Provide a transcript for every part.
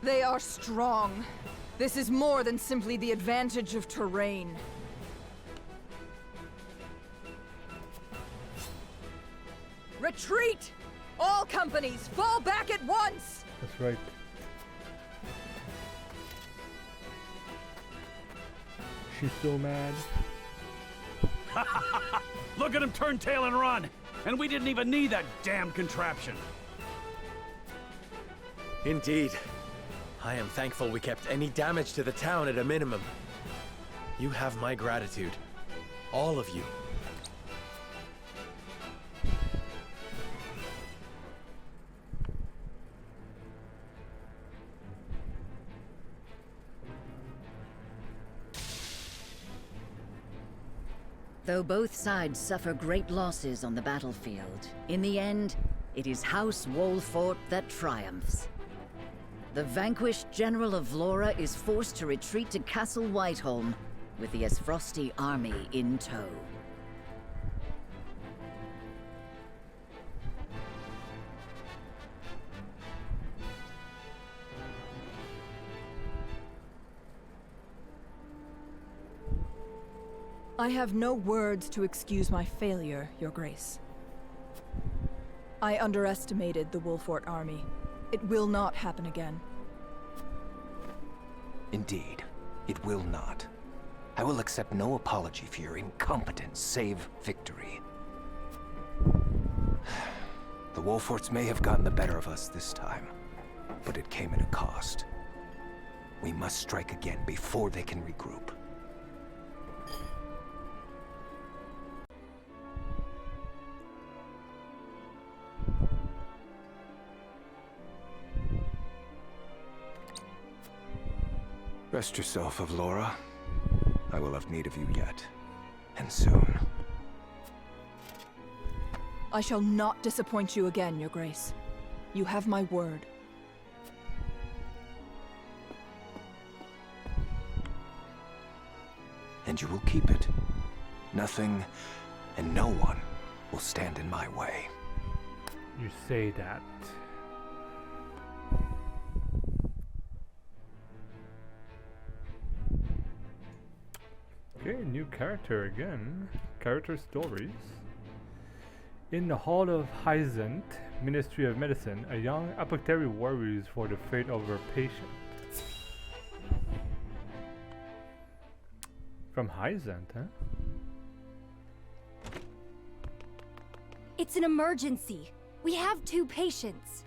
They are strong. This is more than simply the advantage of terrain. Retreat! All companies, fall back at once! That's right. She's so mad. Look at him turn tail and run! And we didn't even need that damn contraption. Indeed. I am thankful we kept any damage to the town at a minimum. You have my gratitude. All of you. Though both sides suffer great losses on the battlefield, in the end, it is House Wolfort that triumphs. The vanquished General of Vlora is forced to retreat to Castle Whiteholm, with the Esfrosti army in tow. I have no words to excuse my failure, Your Grace. I underestimated the Wolfort army. It will not happen again. Indeed, it will not. I will accept no apology for your incompetence, save victory. The Wolforts may have gotten the better of us this time, but it came at a cost. We must strike again before they can regroup. Rest yourself, Avlora. I will have need of you yet. And soon. I shall not disappoint you again, Your Grace. You have my word. And you will keep it. Nothing and no one will stand in my way. You say that. Okay, new character again. Character stories. In the Hall of Hyzant, Ministry of Medicine, a young apothecary worries for the fate of her patient. From Hyzant, huh? It's an emergency. We have 2 patients.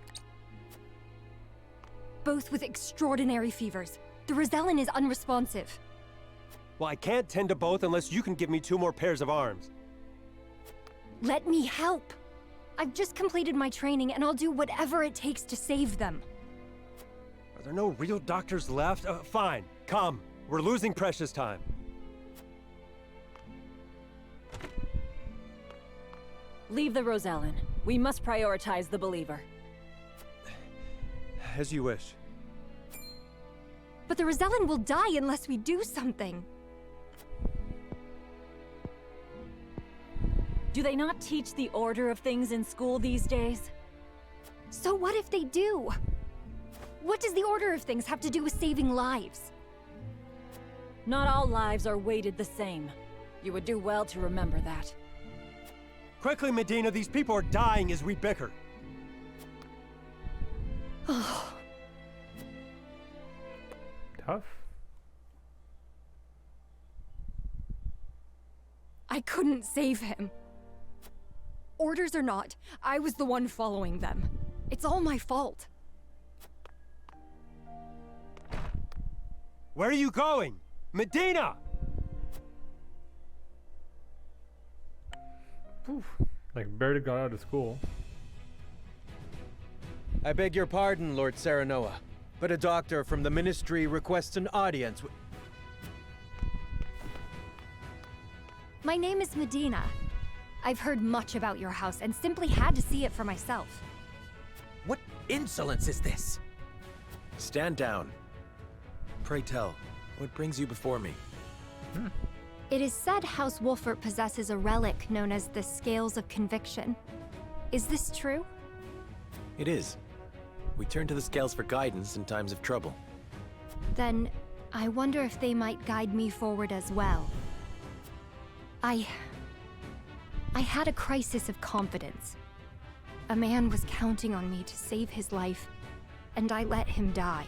Both with extraordinary fevers. The Rosellan is unresponsive. Well, I can't tend to both unless you can give me 2 more pairs of arms. Let me help. I've just completed my training and I'll do whatever it takes to save them. Are there no real doctors left? Fine, come. We're losing precious time. Leave the Rosellan. We must prioritize the Believer. As you wish. But the Rosellan will die unless we do something. Do they not teach the order of things in school these days? So what if they do? What does the order of things have to do with saving lives? Not all lives are weighted the same. You would do well to remember that. Quickly, Medina, these people are dying as we bicker. Tough. I couldn't save him. Orders or not, I was the one following them. It's all my fault. Where are you going? Medina! Poof. Like barely got out of school. I beg your pardon, Lord Serenoa, but a doctor from the Ministry requests an audience. My name is Medina. I've heard much about your house and simply had to see it for myself. What insolence is this? Stand down. Pray tell, what brings you before me? It is said House Wolfort possesses a relic known as the Scales of Conviction. Is this true? It is. We turn to the scales for guidance in times of trouble. Then, I wonder if they might guide me forward as well. I had a crisis of confidence. A man was counting on me to save his life, and I let him die.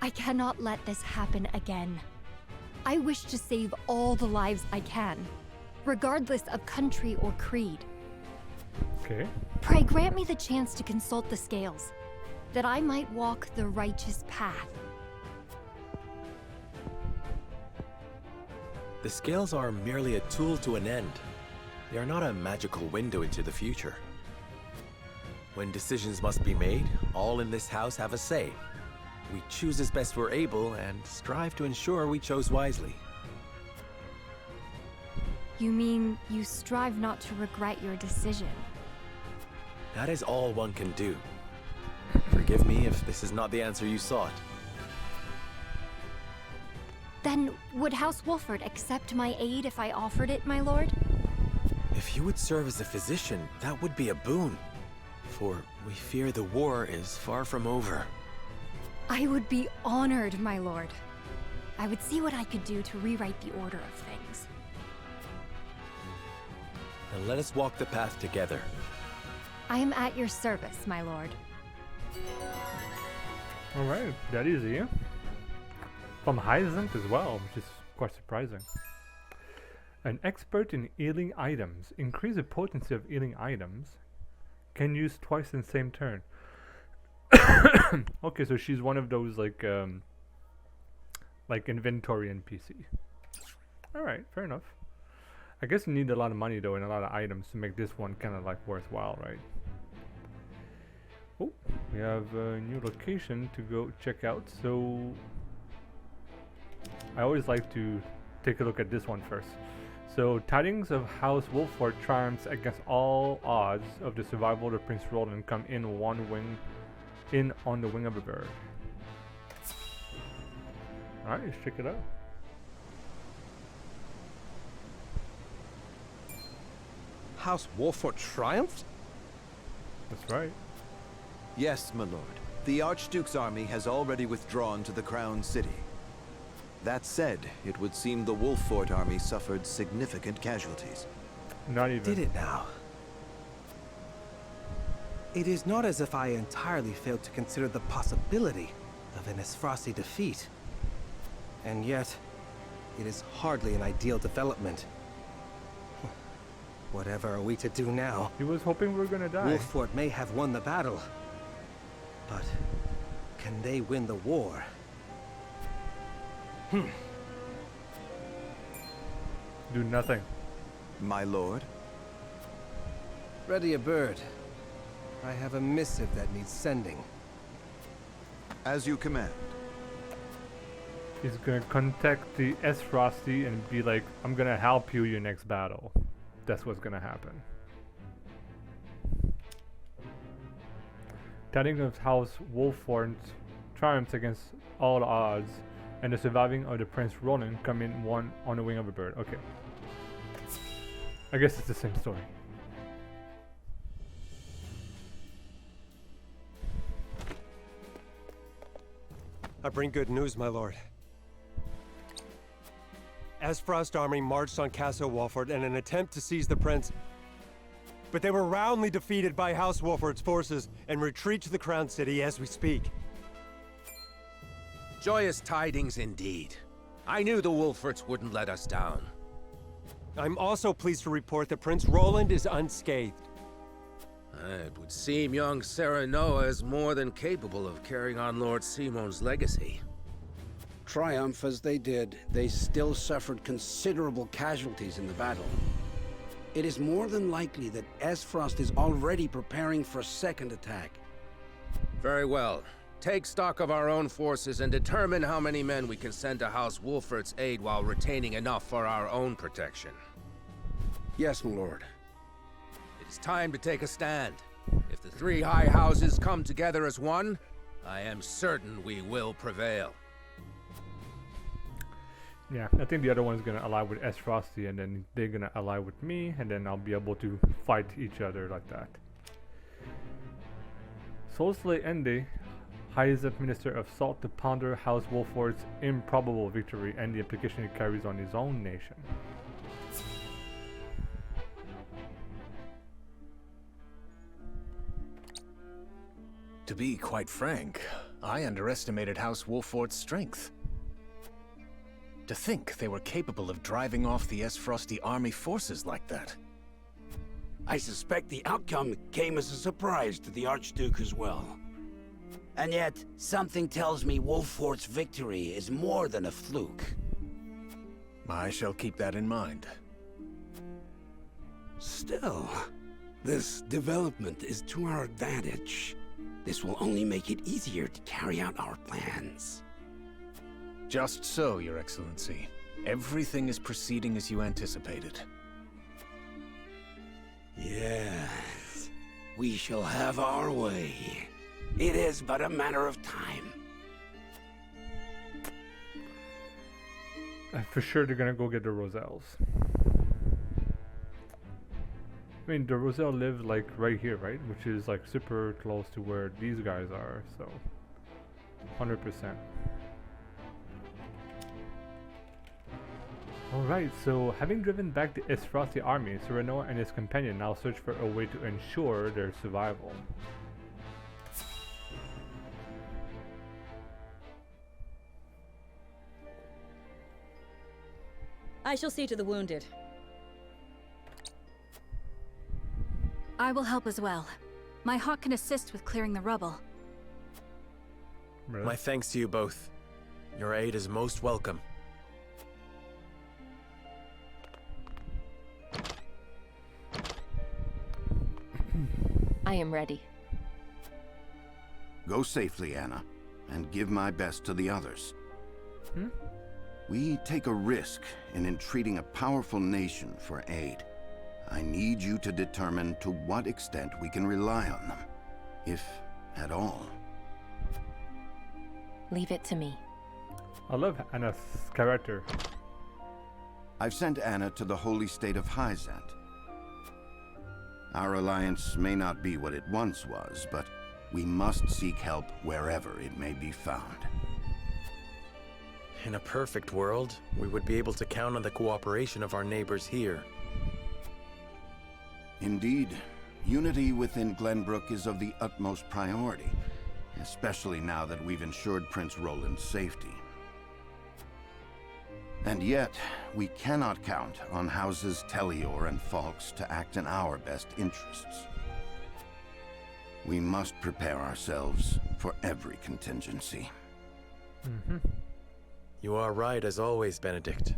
I cannot let this happen again. I wish to save all the lives I can, regardless of country or creed. Okay. Pray grant me the chance to consult the scales, that I might walk the righteous path. The scales are merely a tool to an end. They are not a magical window into the future. When decisions must be made, all in this house have a say. We choose as best we're able and strive to ensure we chose wisely. You mean you strive not to regret your decision? That is all one can do. Forgive me if this is not the answer you sought. Then, would House Wolford accept my aid if I offered it, my lord? If you would serve as a physician, that would be a boon. For we fear the war is far from over. I would be honored, my lord. I would see what I could do to rewrite the order of things. Then let us walk the path together. I am at your service, my lord. Alright, that easy. From Hyacinth as well, which is quite surprising. An expert in healing items. Increase the potency of healing items. Can use twice in the same turn. Okay, so she's one of those like inventory NPC. Alright, fair enough. I guess you need a lot of money though and a lot of items to make this one kind of like worthwhile, right? Oh, we have a new location to go check out. So I always like to take a look at this one first. So, tidings of House Wolford triumphs against all odds of the survival of Prince Roland come in on the wing of a bird. Alright, let's check it out. House Wolford triumphed? That's right. Yes, my lord. The Archduke's army has already withdrawn to the Crown City. That said, it would seem the Wolfort army suffered significant casualties. Not even. Did it now? It is not as if I entirely failed to consider the possibility of an Esfrasti defeat. And yet, it is hardly an ideal development. Whatever are we to do now? He was hoping we were gonna die. Wolfort may have won the battle, but can they win the war? Do nothing. My lord? Ready a bird. I have a missive that needs sending. As you command. He's gonna contact the Esfrasti and be like, I'm gonna help you your next battle. That's what's gonna happen. Tidings of House Wolford triumphs against all odds, and the surviving of the Prince Roland come in one on the wing of a bird. Okay. I guess it's the same story. I bring good news, my lord. Esfrost army marched on Castle Wolford in an attempt to seize the prince, but they were roundly defeated by House Wolford's forces and retreat to the Crown City as we speak. Joyous tidings indeed. I knew the Wolforts wouldn't let us down. I'm also pleased to report that Prince Roland is unscathed. It would seem young Serenoa is more than capable of carrying on Lord Simon's legacy. Triumph as they did, they still suffered considerable casualties in the battle. It is more than likely that Esfrost is already preparing for a second attack. Very well. Take stock of our own forces and determine how many men we can send to House Wolford's aid while retaining enough for our own protection. Yes, my lord. It is time to take a stand. If the three high houses come together as one, I am certain we will prevail. Yeah, I think the other one's gonna ally with Esfrasti, and then they're gonna ally with me, and then I'll be able to fight each other like that. Solsley Ende hires a minister of salt to ponder House Wolfort's improbable victory and the implication it carries on his own nation. To be quite frank, I underestimated House Wolfort's strength. To think they were capable of driving off the Esfrosti army forces like that. I suspect the outcome came as a surprise to the Archduke as well. And yet, something tells me Wolfort's victory is more than a fluke. I shall keep that in mind. Still, this development is to our advantage. This will only make it easier to carry out our plans. Just so, Your Excellency. Everything is proceeding as you anticipated. Yes, we shall have our way. It is but a matter of time. For sure they're gonna go get the Roselles. I mean, the Roselle live like right here, right? Which is like super close to where these guys are, so 100%. Alright, so having driven back the Esfrosti army, Cyrano and his companion now search for a way to ensure their survival. I shall see to the wounded. I will help as well. My hawk can assist with clearing the rubble. My thanks to you both. Your aid is most welcome. I am ready. Go safely, Anna, and give my best to the others. We take a risk in entreating a powerful nation for aid. I need you to determine to what extent we can rely on them, if at all. Leave it to me. I love Anna's character. I've sent Anna to the holy state of Hyzant. Our alliance may not be what it once was, but we must seek help wherever it may be found. In a perfect world, we would be able to count on the cooperation of our neighbors here. Indeed, unity within Glenbrook is of the utmost priority, especially now that we've ensured Prince Roland's safety. And yet, we cannot count on houses Tellior and Falks to act in our best interests. We must prepare ourselves for every contingency. You are right as always, Benedict.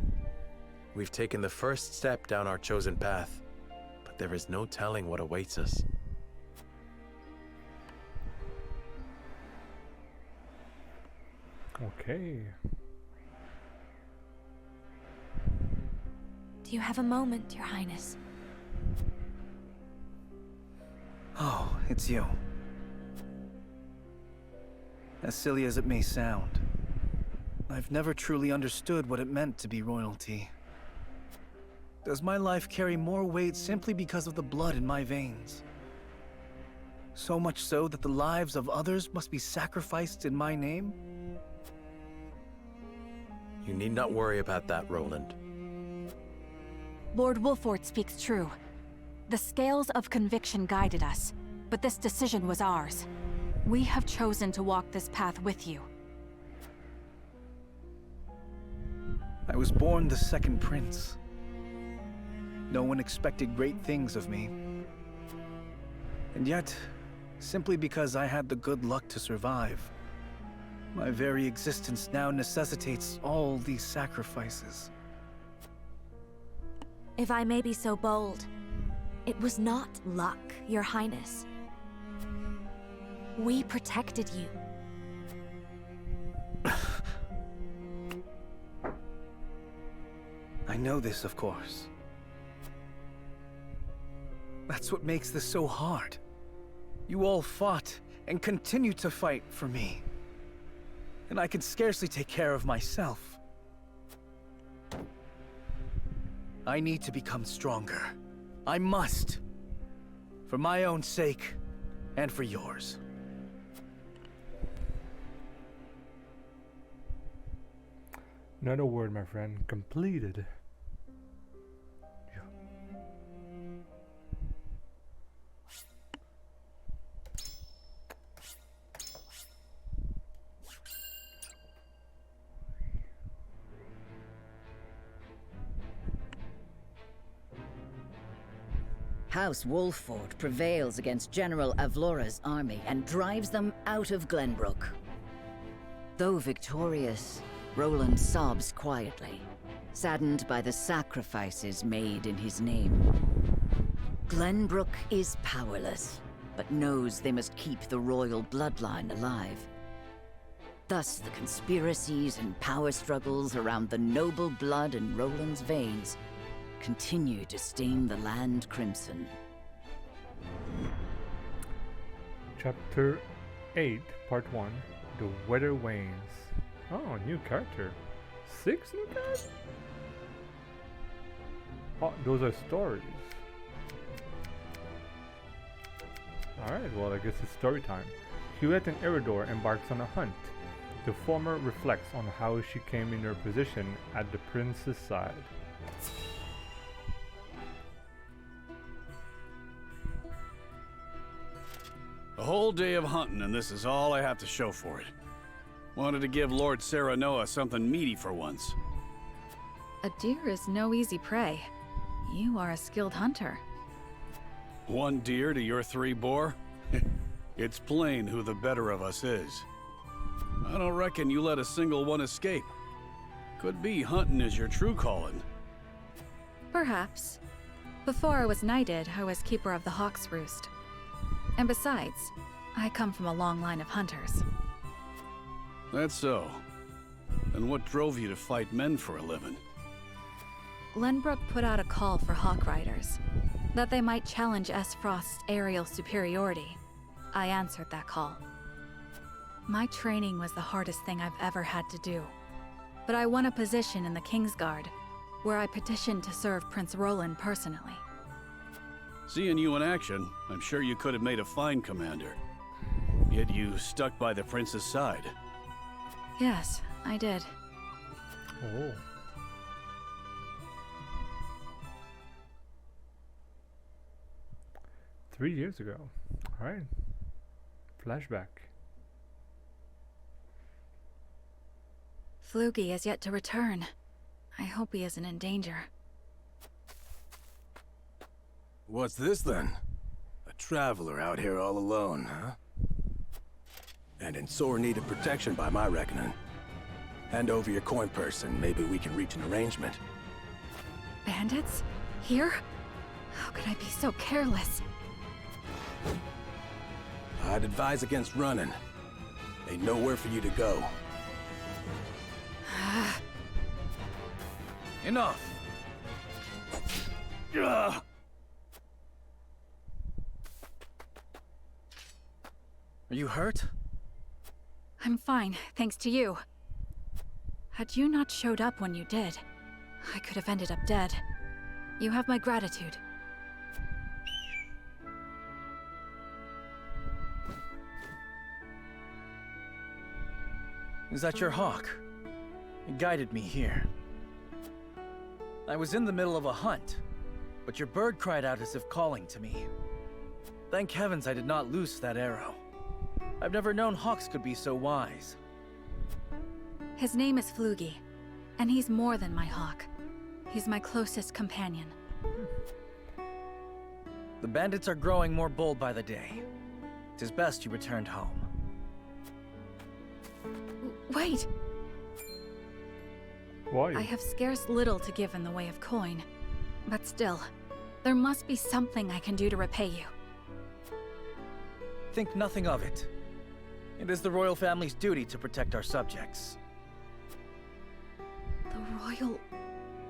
We've taken the first step down our chosen path, but there is no telling what awaits us. Okay. Do you have a moment, Your Highness? Oh, it's you. As silly as it may sound, I've never truly understood what it meant to be royalty. Does my life carry more weight simply because of the blood in my veins? So much so that the lives of others must be sacrificed in my name? You need not worry about that, Roland. Lord Wolfort speaks true. The scales of conviction guided us, but this decision was ours. We have chosen to walk this path with you. I was born the second prince. No one expected great things of me. And yet, simply because I had the good luck to survive, my very existence now necessitates all these sacrifices. If I may be so bold, it was not luck, Your Highness. We protected you. I know this, of course. That's what makes this so hard. You all fought and continue to fight for me. And I can scarcely take care of myself. I need to become stronger. I must. For my own sake, and for yours. Another word, my friend. Completed. House Wolffort prevails against General Avlora's army and drives them out of Glenbrook. Though victorious, Roland sobs quietly, saddened by the sacrifices made in his name. Glenbrook is powerless, but knows they must keep the royal bloodline alive. Thus, the conspiracies and power struggles around the noble blood in Roland's veins continue to stain the land crimson. Chapter 8, Part 1. The Weather Wanes. Oh, new character. 6 new characters? Oh, those are stories. Alright, well, I guess it's story time. Huet and Eridor embarks on a hunt. The former reflects on how she came in her position at the prince's side. A whole day of hunting, and this is all I have to show for it. Wanted to give Lord Serenoa something meaty for once. A deer is no easy prey. You are a skilled hunter. 1 deer to your 3 boar? It's plain who the better of us is. I don't reckon you let a single one escape. Could be hunting is your true calling. Perhaps. Before I was knighted, I was keeper of the Hawk's Roost. And besides, I come from a long line of hunters. That's so. And what drove you to fight men for a living? Glenbrook put out a call for Hawk Riders, that they might challenge S-Frost's aerial superiority. I answered that call. My training was the hardest thing I've ever had to do, but I won a position in the Kingsguard, where I petitioned to serve Prince Roland personally. Seeing you in action, I'm sure you could have made a fine commander. Yet you stuck by the prince's side. Yes, I did. Oh. Three years ago. Alright. Flashback. Floogie has yet to return. I hope he isn't in danger. What's this then? A traveler out here all alone, huh? And in sore need of protection by my reckoning. Hand over your coin purse and maybe we can reach an arrangement. Bandits? Here? How could I be so careless? I'd advise against running. Ain't nowhere for you to go. Enough! Ugh. Are you hurt? I'm fine, thanks to you. Had you not showed up when you did, I could have ended up dead. You have my gratitude. Is that your hawk? It guided me here. I was in the middle of a hunt, but your bird cried out as if calling to me. Thank heavens I did not loose that arrow. I've never known hawks could be so wise. His name is Floogie, and he's more than my hawk. He's my closest companion. The bandits are growing more bold by the day. 'Tis best you returned home. Wait! Why? I have scarce little to give in the way of coin, but still, there must be something I can do to repay you. Think nothing of it. It is the royal family's duty to protect our subjects. The royal...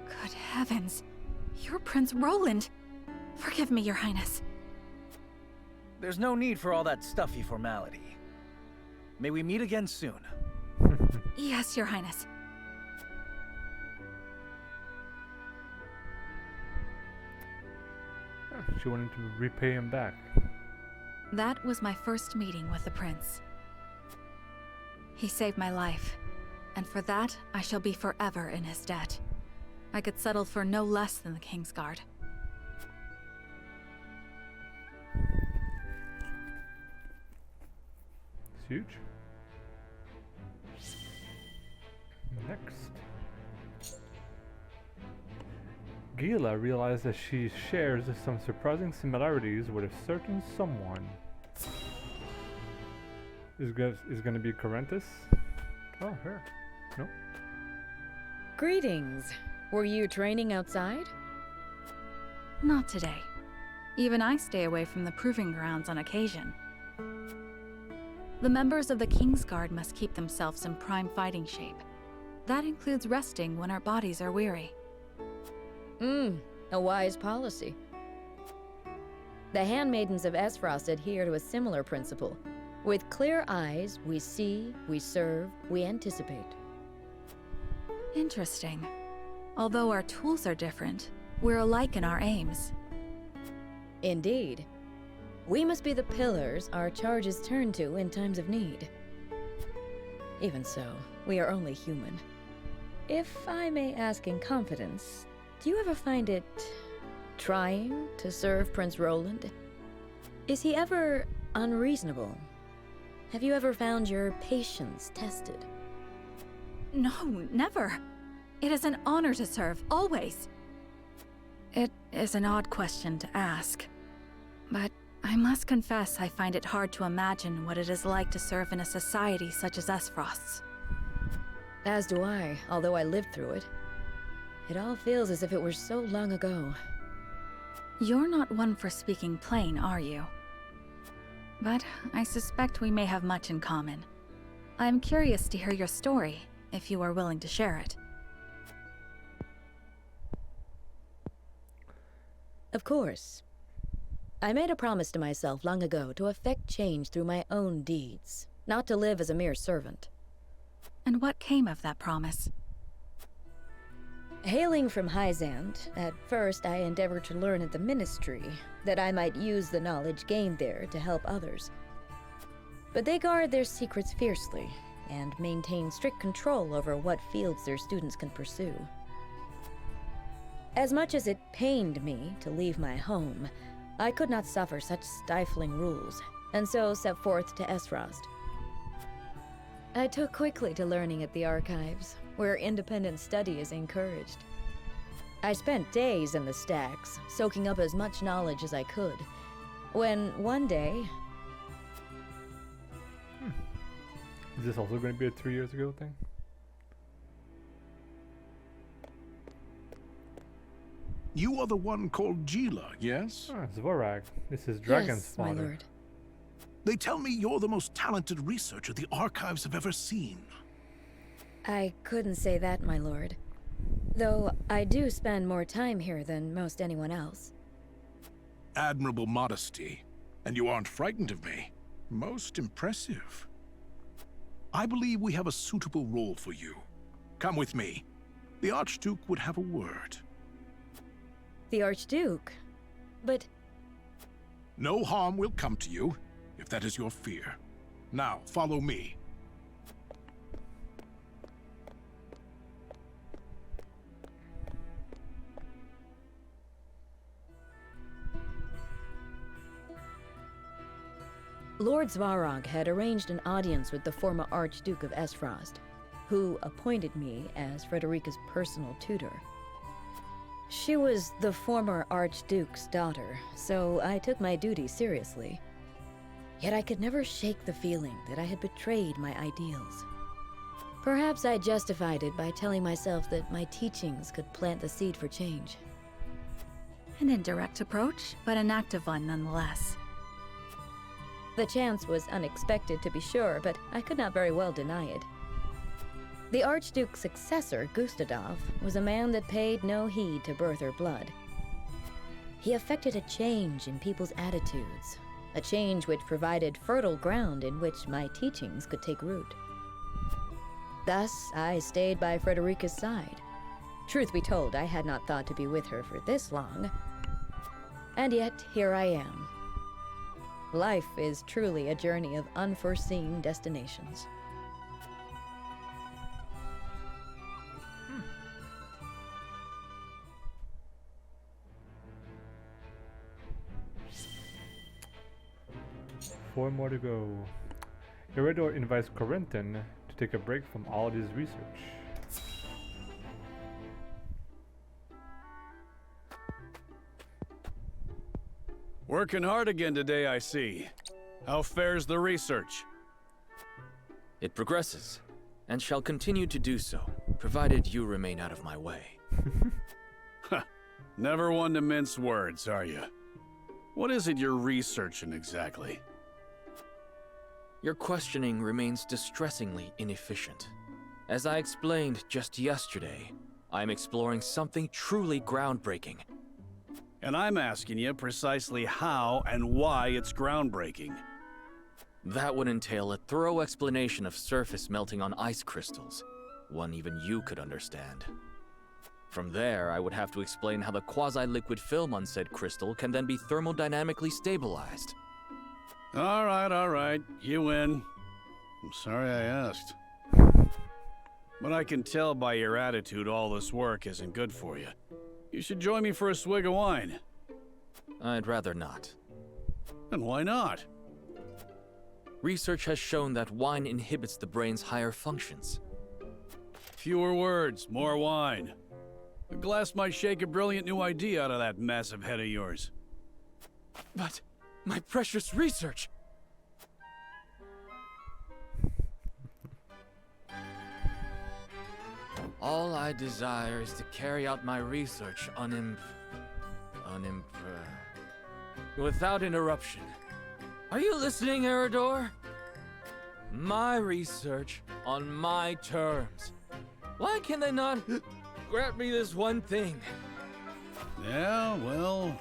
Good heavens. You're Prince Roland. Forgive me, Your Highness. There's no need for all that stuffy formality. May we meet again soon. Yes, Your Highness. She wanted to repay him back. That was my first meeting with the prince. He saved my life, and for that, I shall be forever in his debt. I could settle for no less than the Kingsguard. It's huge. Next. Gila realized that she shares some surprising similarities with a certain someone. Is gonna be Corentus? Oh, her. No. Greetings. Were you training outside? Not today. Even I stay away from the proving grounds on occasion. The members of the Kingsguard must keep themselves in prime fighting shape. That includes resting when our bodies are weary. A wise policy. The handmaidens of Esfrost adhere to a similar principle. With clear eyes, we see, we serve, we anticipate. Interesting. Although our tools are different, we're alike in our aims. Indeed. We must be the pillars our charges turn to in times of need. Even so, we are only human. If I may ask in confidence, do you ever find it trying to serve Prince Roland? Is he ever unreasonable? Have you ever found your patience tested? No, never. It is an honor to serve, always. It is an odd question to ask, but I must confess I find it hard to imagine what it is like to serve in a society such as Esfrost's. As do I, although I lived through it. It all feels as if it were so long ago. You're not one for speaking plain, are you? But I suspect we may have much in common. I'm curious to hear your story, if you are willing to share it. Of course. I made a promise to myself long ago to effect change through my own deeds, not to live as a mere servant. And what came of that promise? Hailing from Hyzant, at first I endeavored to learn at the Ministry, that I might use the knowledge gained there to help others. But they guard their secrets fiercely, and maintain strict control over what fields their students can pursue. As much as it pained me to leave my home, I could not suffer such stifling rules, and so set forth to Esfrost. I took quickly to learning at the Archives, where independent study is encouraged. I spent days in the stacks, soaking up as much knowledge as I could, when one day... Is this also going to be a 3 years ago thing? You are the one called Gila, yes? Ah, Zvorag. This is Dragon's yes, father. my lord. They tell me you're the most talented researcher the Archives have ever seen. I couldn't say that, my lord. Though I do spend more time here than most anyone else. Admirable modesty. And you aren't frightened of me. Most impressive. I believe we have a suitable role for you. Come with me. The Archduke would have a word. The Archduke? But... No harm will come to you, if that is your fear. Now, follow me. Lord Svarog had arranged an audience with the former Archduke of Esfrost, who appointed me as Frederica's personal tutor. She was the former Archduke's daughter, so I took my duty seriously. Yet I could never shake the feeling that I had betrayed my ideals. Perhaps I justified it by telling myself that my teachings could plant the seed for change. An indirect approach, but an active one nonetheless. The chance was unexpected, to be sure, but I could not very well deny it. The Archduke's successor, Gustadov, was a man that paid no heed to birth or blood. He effected a change in people's attitudes, a change which provided fertile ground in which my teachings could take root. Thus, I stayed by Frederica's side. Truth be told, I had not thought to be with her for this long. And yet, here I am. Life is truly a journey of unforeseen destinations. 4 more to go. Eredor invites Corentin to take a break from all of his research. Working hard again today, I see. How fares the research? It progresses, and shall continue to do so, provided you remain out of my way. Never one to mince words, are you? What is it you're researching exactly? Your questioning remains distressingly inefficient. As I explained just yesterday, I'm exploring something truly groundbreaking. And I'm asking you precisely how and why it's groundbreaking. That would entail a thorough explanation of surface melting on ice crystals, one even you could understand. From there, I would have to explain how the quasi-liquid film on said crystal can then be thermodynamically stabilized. All right, you win. I'm sorry I asked. But I can tell by your attitude all this work isn't good for you. You should join me for a swig of wine. I'd rather not. And why not? Research has shown that wine inhibits the brain's higher functions. Fewer words, more wine. A glass might shake a brilliant new idea out of that massive head of yours. But my precious research! All I desire is to carry out my research without interruption. Are you listening, Eredor? My research on my terms. Why can they not grant me this one thing? Yeah, well...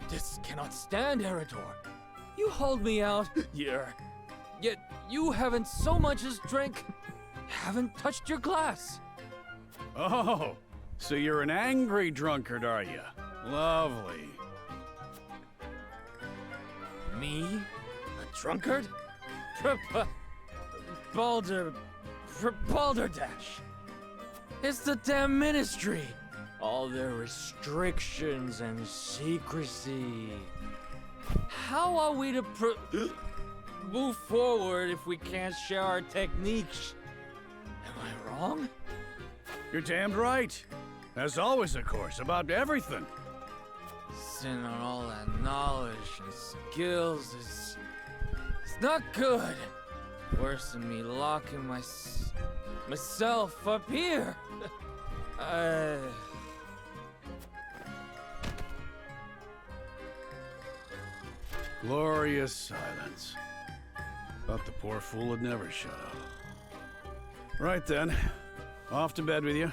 This cannot stand, Eredor. You hold me out here, yet you haven't so much as haven't touched your glass. Oh, so you're an angry drunkard, are you? Lovely. Me? A drunkard? Balderdash. It's the damn ministry. All their restrictions and secrecy. How are we to move forward if we can't share our techniques? Am I wrong? You're damned right. As always, of course, about everything. Sitting on all that knowledge and skills is... It's not good. Worse than me locking myself up here. Glorious silence. Thought the poor fool would never shut up. Right then. Off to bed with you.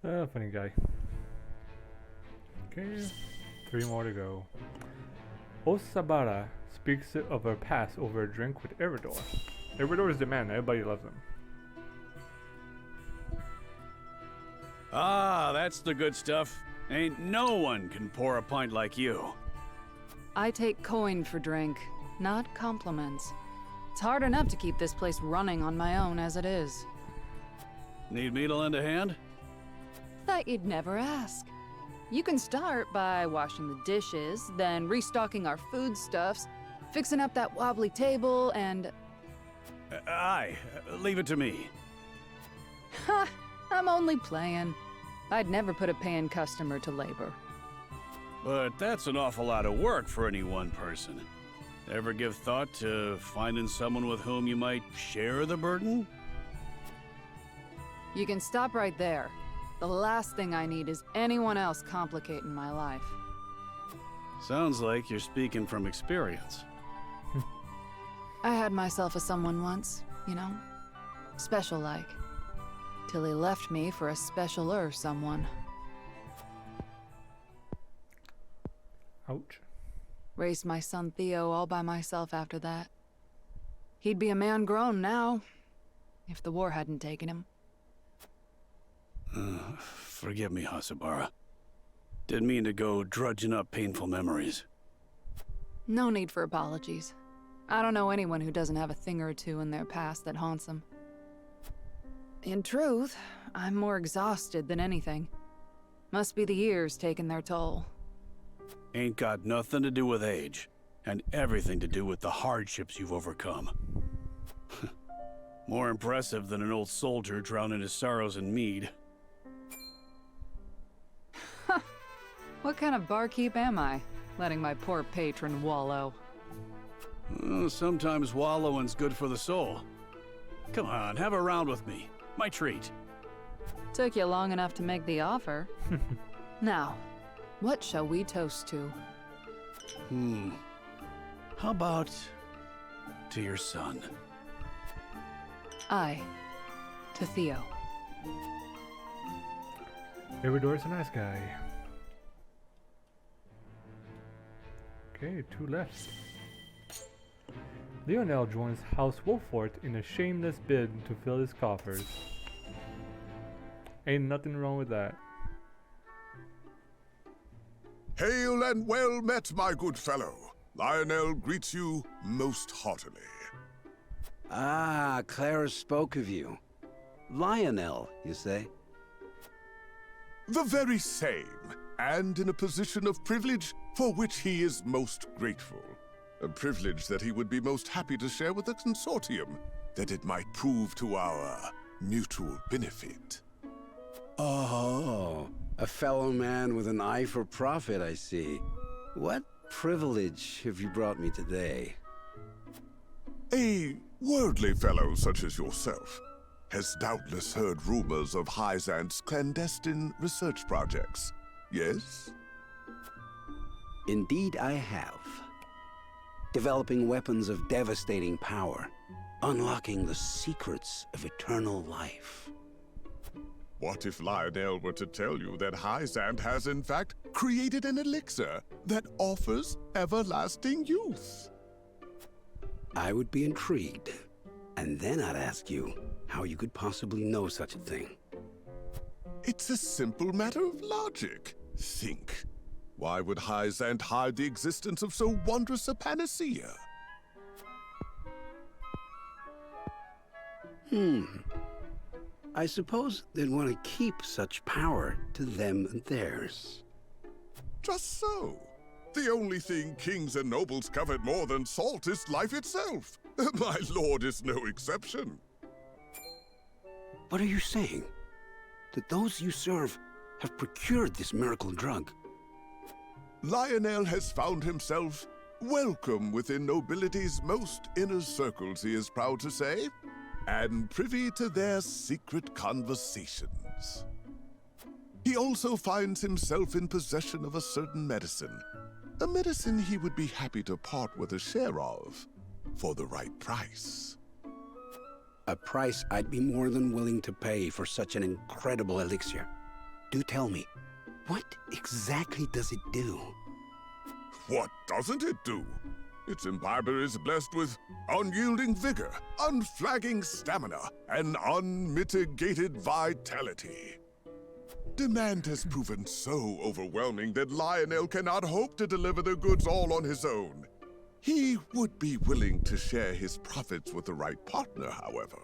Funny guy. Okay, 3 more to go. Osabara speaks of her past over a drink with Eredor. Eredor is the man, everybody loves him. Ah, that's the good stuff. Ain't no one can pour a pint like you. I take coin for drink, not compliments. It's hard enough to keep this place running on my own as it is. Need me to lend a hand? Thought you'd never ask. You can start by washing the dishes, then restocking our foodstuffs, fixing up that wobbly table, and... Aye, leave it to me. Ha! I'm only playing. I'd never put a paying customer to labor. But that's an awful lot of work for any one person. Ever give thought to finding someone with whom you might share the burden? You can stop right there. The last thing I need is anyone else complicating my life. Sounds like you're speaking from experience. I had myself a someone once, you know? Special like. Till he left me for a specialer someone. Ouch. Raised my son Theo all by myself after that. He'd be a man grown now, if the war hadn't taken him. Forgive me, Hasabara. Didn't mean to go drudging up painful memories. No need for apologies. I don't know anyone who doesn't have a thing or two in their past that haunts them. In truth, I'm more exhausted than anything. Must be the years taking their toll. ain't got nothing to do with age, and everything to do with the hardships you've overcome. More impressive than an old soldier drowning his sorrows in mead. What kind of barkeep am I, letting my poor patron wallow? Sometimes wallowing's good for the soul. Come on, have a round with me. My treat. Took you long enough to make the offer. Now, what shall we toast to? How about to your son? I, to Theo. Eridor's a nice guy. Okay, 2 left. Lionel joins House Wolfort in a shameless bid to fill his coffers. Ain't nothing wrong with that. Hail and well met, my good fellow. Lionel greets you most heartily. Ah, Clara spoke of you. Lionel, you say? The very same, and in a position of privilege for which he is most grateful. A privilege that he would be most happy to share with the consortium, that it might prove to our mutual benefit. Oh, a fellow man with an eye for profit, I see. What privilege have you brought me today? A worldly fellow such as yourself has doubtless heard rumors of Hyzant's clandestine research projects, yes? Indeed I have. Developing weapons of devastating power, unlocking the secrets of eternal life. What if Lionel were to tell you that Hyzant has in fact created an elixir that offers everlasting youth? I would be intrigued, and then I'd ask you how you could possibly know such a thing. It's a simple matter of logic. Think. Why would Hyzant hide the existence of so wondrous a panacea? I suppose they'd want to keep such power to them and theirs. Just so. The only thing kings and nobles covet more than salt is life itself. My lord is no exception. What are you saying? That those you serve have procured this miracle drug? Lionel has found himself welcome within nobility's most inner circles, he is proud to say, and privy to their secret conversations. He also finds himself in possession of a certain medicine, a medicine he would be happy to part with a share of, for the right price. A price I'd be more than willing to pay for such an incredible elixir. Do tell me, what exactly does it do? What doesn't it do? Its imbiber is blessed with unyielding vigor, unflagging stamina, and unmitigated vitality. Demand has proven so overwhelming that Lionel cannot hope to deliver the goods all on his own. He would be willing to share his profits with the right partner, however.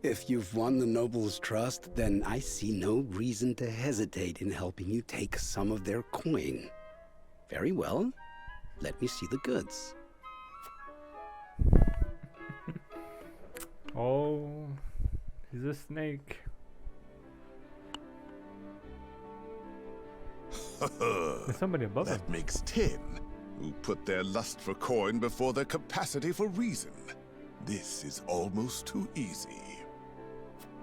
If you've won the nobles' trust, then I see no reason to hesitate in helping you take some of their coin. Very well. Let me see the goods. Oh, he's a snake. There's somebody above him. That makes 10, who put their lust for coin before their capacity for reason. This is almost too easy.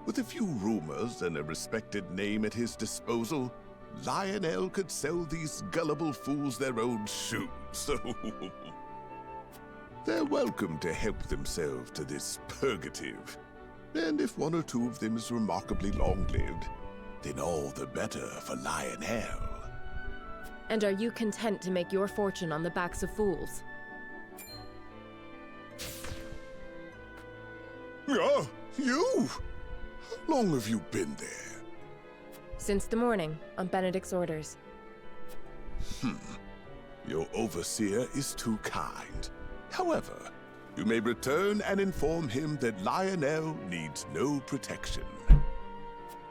With a few rumors and a respected name at his disposal, Lionel could sell these gullible fools their own shoes, so they're welcome to help themselves to this purgative. And if one or two of them is remarkably long-lived, then all the better for Lionel. And are you content to make your fortune on the backs of fools? Yeah, you? How long have you been there? Since the morning, on Benedict's orders. Your overseer is too kind. However, you may return and inform him that Lionel needs no protection.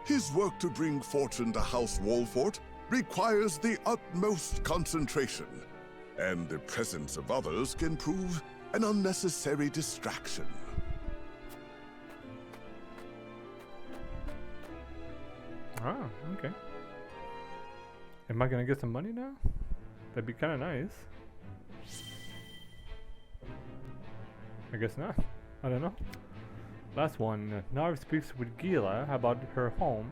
His work to bring fortune to House Wolfort requires the utmost concentration, and the presence of others can prove an unnecessary distraction. Ah, okay. Am I gonna get some money now? That'd be kind of nice. I guess not. I don't know. Last one. Narv speaks with Gila about her home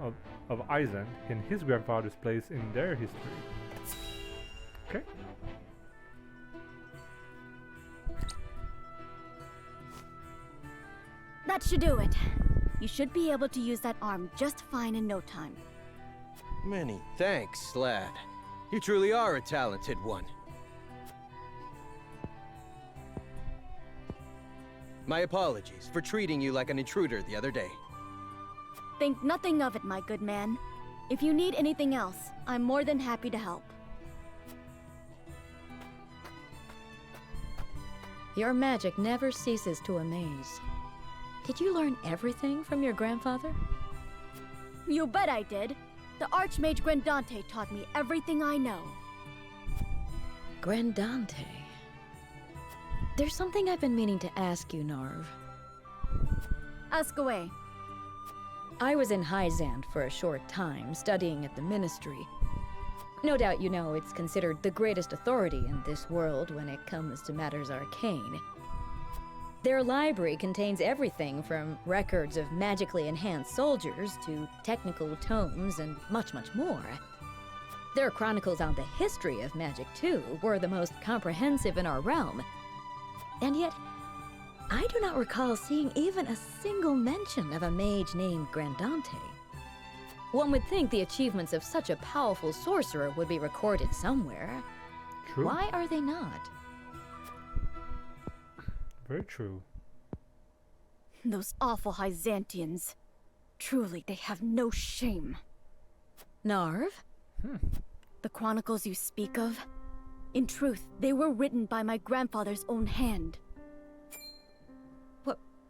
of Eisen and his grandfather's place in their history. Okay. That should do it. You should be able to use that arm just fine in no time. Many thanks, lad. You truly are a talented one. My apologies for treating you like an intruder the other day. Think nothing of it, my good man. If you need anything else, I'm more than happy to help. Your magic never ceases to amaze. Did you learn everything from your grandfather? You bet I did. The Archmage Grandante taught me everything I know. Grandante. There's something I've been meaning to ask you, Narv. Ask away. I was in Hyzand for a short time, studying at the Ministry. No doubt you know it's considered the greatest authority in this world when it comes to matters arcane. Their library contains everything from records of magically enhanced soldiers to technical tomes and much, much more. Their chronicles on the history of magic, too, were the most comprehensive in our realm. And yet, I do not recall seeing even a single mention of a mage named Grandante. One would think the achievements of such a powerful sorcerer would be recorded somewhere. True. Why are they not? Very true. Those awful Hyzantians. Truly, they have no shame. Narv? The chronicles you speak of, in truth, they were written by my grandfather's own hand.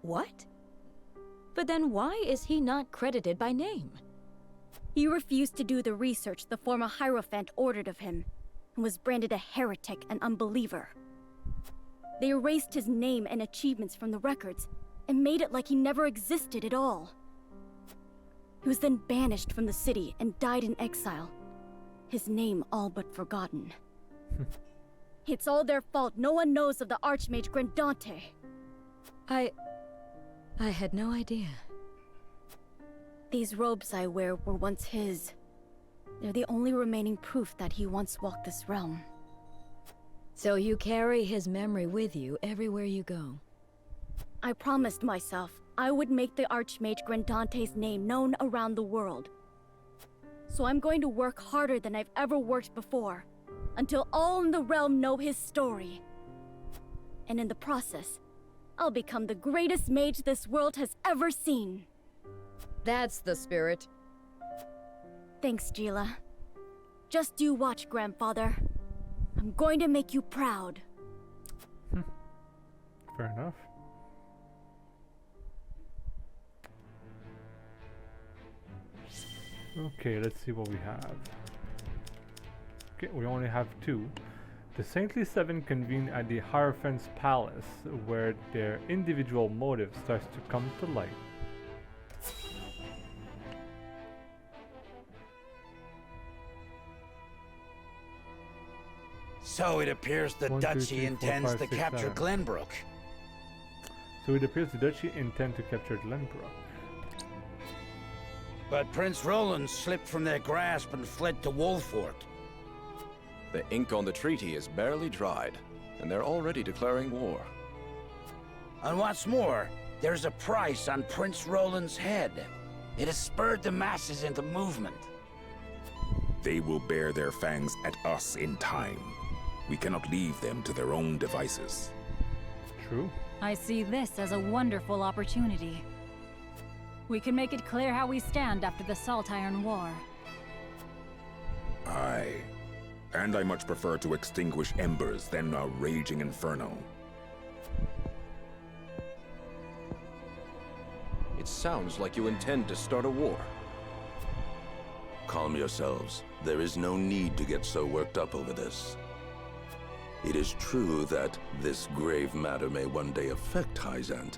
What? But then why is he not credited by name? He refused to do the research the former Hierophant ordered of him, and was branded a heretic and unbeliever. They erased his name and achievements from the records, and made it like he never existed at all. He was then banished from the city and died in exile, his name all but forgotten. It's all their fault no one knows of the Archmage Grandante. I had no idea. These robes I wear were once his. They're the only remaining proof that he once walked this realm. So you carry his memory with you everywhere you go? I promised myself I would make the Archmage Grandante's name known around the world. So I'm going to work harder than I've ever worked before, until all in the realm know his story. And in the process, I'll become the greatest mage this world has ever seen. That's the spirit. Thanks, Gila. Just you watch, Grandfather. I'm going to make you proud. Fair enough. Okay, let's see what we have. Okay, we only have two. The Saintly Seven convene at the Hierophant's Palace, where their individual motive starts to come to light. So it appears the 1, 2, Duchy 3, 4, intends 5, to 6, capture 7. Glenbrook. So it appears the Duchy intend to capture Glenbrook. But Prince Roland slipped from their grasp and fled to Wolfort. The ink on the treaty is barely dried, and they're already declaring war. And what's more, there's a price on Prince Roland's head. It has spurred the masses into movement. They will bear their fangs at us in time. We cannot leave them to their own devices. True. I see this as a wonderful opportunity. We can make it clear how we stand after the Saltiron War. Aye. And I much prefer to extinguish embers than a raging inferno. It sounds like you intend to start a war. Calm yourselves. There is no need to get so worked up over this. It is true that this grave matter may one day affect Hyzant.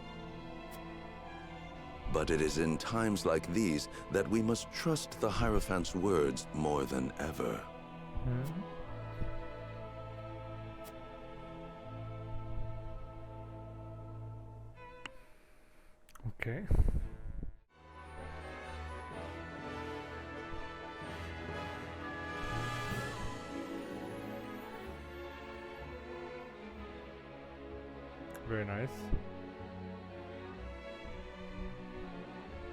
But it is in times like these that we must trust the Hierophant's words more than ever. Okay. Very nice.